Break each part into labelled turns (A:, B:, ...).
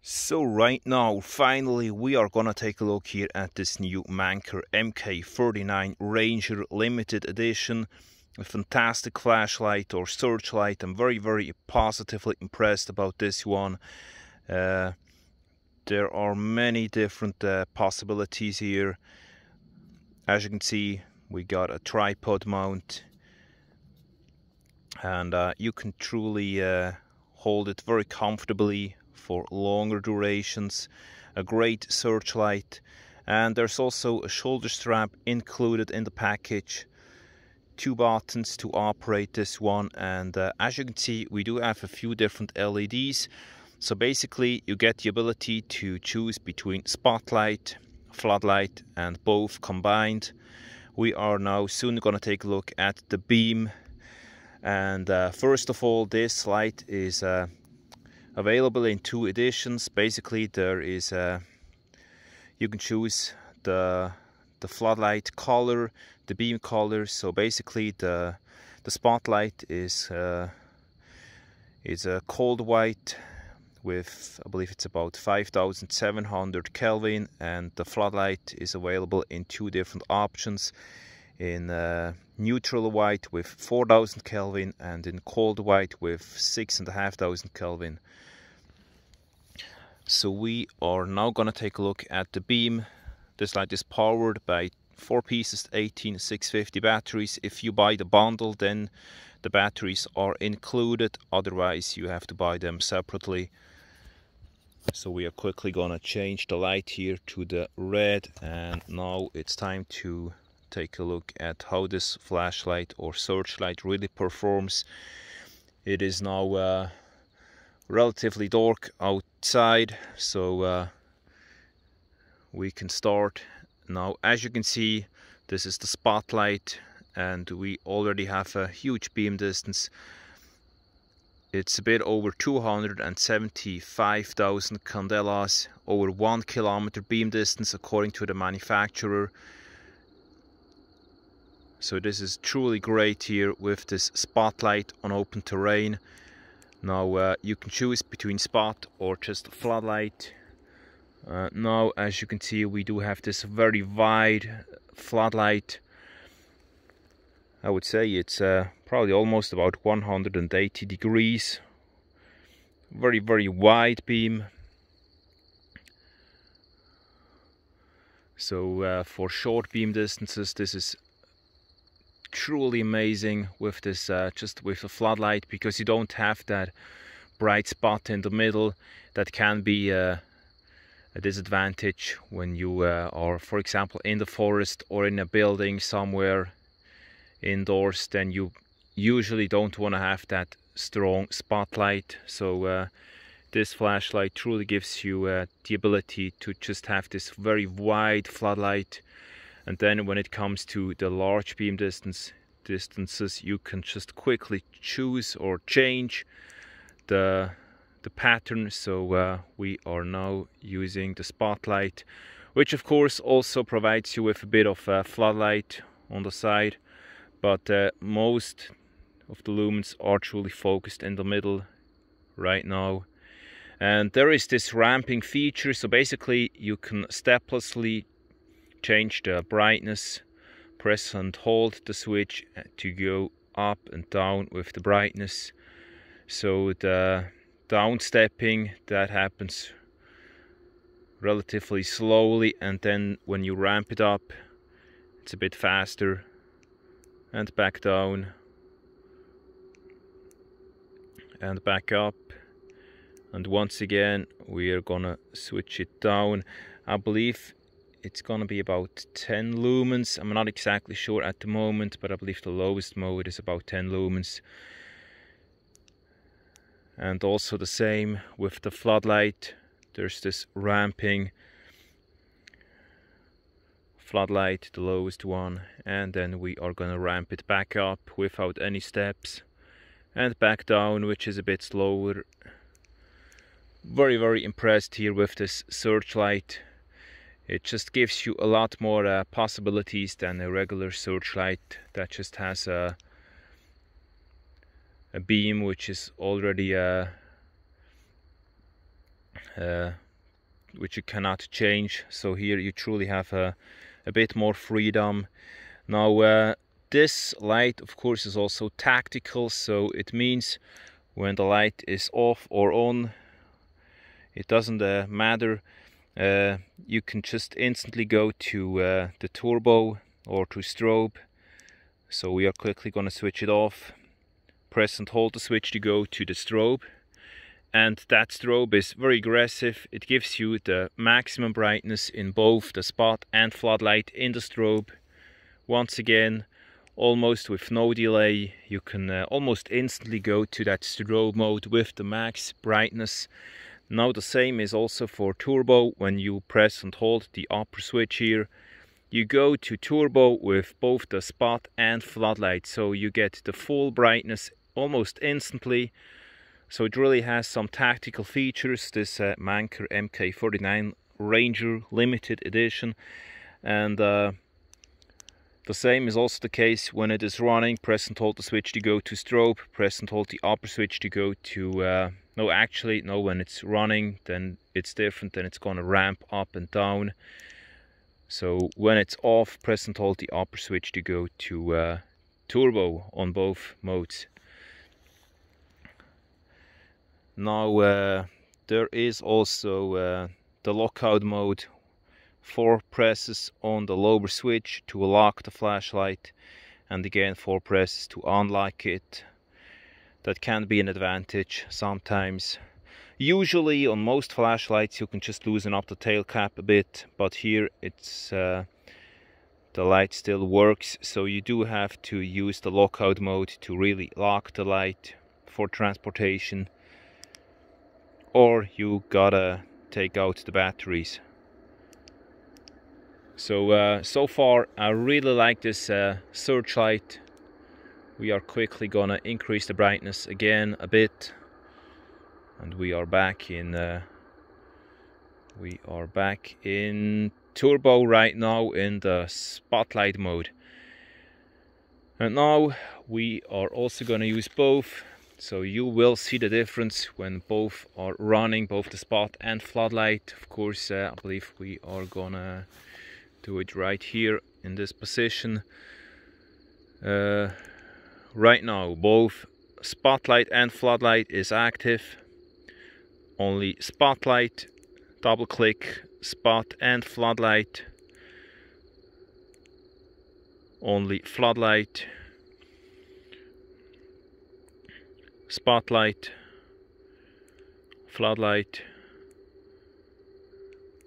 A: So right now, finally, we are gonna take a look here at this new Manker MK39 Ranger limited edition. A fantastic flashlight or searchlight. I'm very positively impressed about this one. There are many different possibilities here. As you can see, we got a tripod mount, and you can truly hold it very comfortably for longer durations. A great searchlight, and there's also a shoulder strap included in the package. 2 buttons to operate this one, and as you can see, we do have a few different LEDs. So basically you get the ability to choose between spotlight, floodlight, and both combined. We are now soon going to take a look at the beam. And first of all, this light is available in 2 editions. Basically, there is you can choose the floodlight color, the beam color. So basically, the spotlight is a cold white with, I believe it's about 5,700 Kelvin, and the floodlight is available in 2 different options, in neutral white with 4,000 Kelvin and in cold white with 6,500 Kelvin. So we are now going to take a look at the beam. This light is powered by 4 pieces 18650 batteries. If you buy the bundle, then the batteries are included, otherwise you have to buy them separately. So we are quickly gonna change the light here to the red, and now it's time to take a look at how this flashlight or searchlight really performs. It is now relatively dark outside, so we can start now. As you can see, this is the spotlight, and we already have a huge beam distance. It's a bit over 275,000 candelas, over 1 kilometer beam distance according to the manufacturer. So this is truly great here with this spotlight on open terrain. Now you can choose between spot or just floodlight. Now, as you can see, we do have this very wide floodlight. I would say it's probably almost about 180 degrees. Very wide beam. So for short beam distances, this is truly amazing with this, just with a floodlight, because you don't have that bright spot in the middle that can be a disadvantage when you are, for example, in the forest or in a building somewhere indoors. Then you usually don't want to have that strong spotlight. So this flashlight truly gives you the ability to just have this very wide floodlight, and then when it comes to the large beam distances, you can just quickly choose or change the pattern. So we are now using the spotlight, which of course also provides you with a bit of floodlight on the side, but most of the lumens are truly focused in the middle right now. And there is this ramping feature, so basically you can steplessly change the brightness, press and hold the switch to go up and down with the brightness. So the down stepping, that happens relatively slowly, and then when you ramp it up, it's a bit faster, and back down and back up. And once again we are gonna switch it down. I believe it's gonna be about 10 lumens. I'm not exactly sure at the moment, but I believe the lowest mode is about 10 lumens. And also the same with the floodlight. There's this ramping floodlight, the lowest one, and then we are gonna ramp it back up without any steps, and back down, which is a bit slower. Very impressed here with this searchlight. It just gives you a lot more possibilities than a regular searchlight that just has a beam which is already which you cannot change. So here you truly have a bit more freedom. Now this light of course is also tactical, so it means when the light is off or on, it doesn't matter. You can just instantly go to the turbo or to strobe. So we are quickly going to switch it off. Press and hold the switch to go to the strobe. And that strobe is very aggressive. It gives you the maximum brightness in both the spot and floodlight in the strobe. Once again, almost with no delay, you can almost instantly go to that strobe mode with the max brightness. Now the same is also for turbo. When you press and hold the upper switch here, you go to turbo with both the spot and floodlight, so you get the full brightness almost instantly. So it really has some tactical features, this Manker MK39 Ranger limited edition. And the same is also the case when it is running. Press and hold the switch to go to strobe, press and hold the upper switch to go to no, when it's running then it's different, then it's going to ramp up and down. So when it's off, press and hold the upper switch to go to turbo on both modes. Now there is also the lockout mode. 4 presses on the lower switch to lock the flashlight, and again 4 presses to unlock it. That can be an advantage sometimes. Usually on most flashlights you can just loosen up the tail cap a bit, but here it's the light still works, so you do have to use the lockout mode to really lock the light for transportation, or you gotta take out the batteries. So far I really like this searchlight. We are quickly gonna increase the brightness again a bit, and we are back in turbo right now in the spotlight mode. And now we are also gonna use both, so you will see the difference when both are running, both the spot and floodlight. Of course, I believe we are gonna do it right here in this position. Right now both spotlight and floodlight is active. Only spotlight, double click spot and floodlight. Only floodlight, spotlight, floodlight.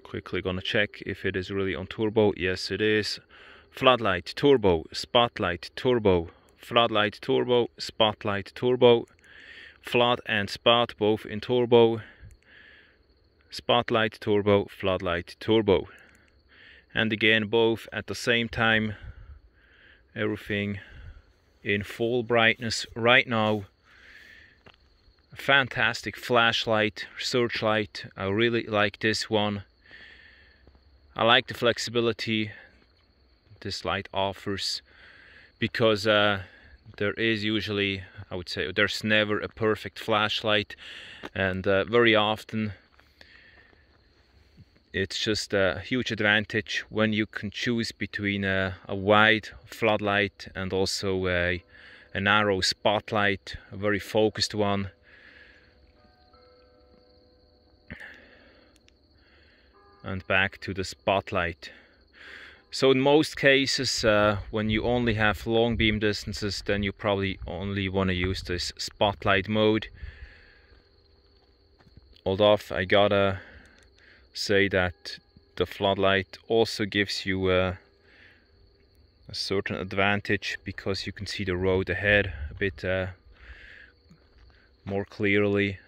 A: Quickly gonna check if it is really on turbo. Yes, it is. Floodlight, turbo, spotlight, turbo, floodlight, turbo, spotlight, turbo, flood and spot both in turbo, spotlight, turbo, floodlight, turbo. And again both at the same time, everything in full brightness right now. A fantastic flashlight, searchlight. I really like this one. I like the flexibility this light offers, because there is usually, I would say, there's never a perfect flashlight, and very often it's just a huge advantage when you can choose between a wide floodlight and also a narrow spotlight, a very focused one. And back to the spotlight. So in most cases, when you only have long beam distances, then you probably only want to use this spotlight mode. Although I gotta say that the floodlight also gives you a certain advantage, because you can see the road ahead a bit more clearly.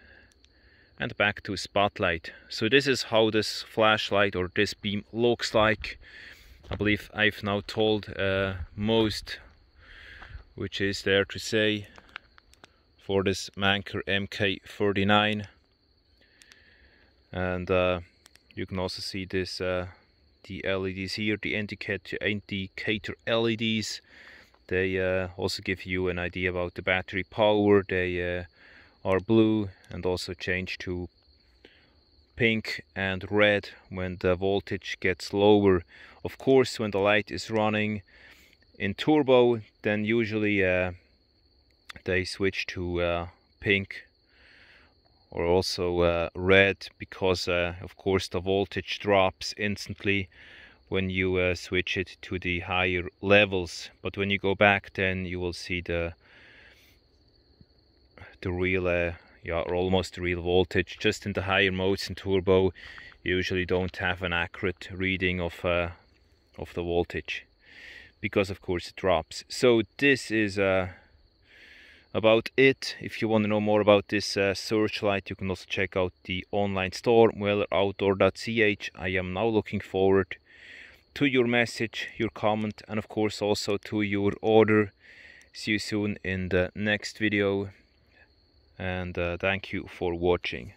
A: And back to spotlight. So this is how this flashlight or this beam looks like. I believe I've now told most which is there to say for this Manker MK39. And you can also see this the LEDs here, the indicator LEDs. They also give you an idea about the battery power. They are blue and also change to pink and red when the voltage gets lower. Of course, when the light is running in turbo, then usually they switch to pink or also red, because of course the voltage drops instantly when you switch it to the higher levels. But when you go back, then you will see the real or almost the real voltage. Just in the higher modes in turbo, you usually don't have an accurate reading of the voltage, because of course it drops. So this is about it. If you want to know more about this searchlight, you can also check out the online store, welleroutdoor.ch. I am now looking forward to your message, your comment, and of course also to your order. See you soon in the next video, and thank you for watching.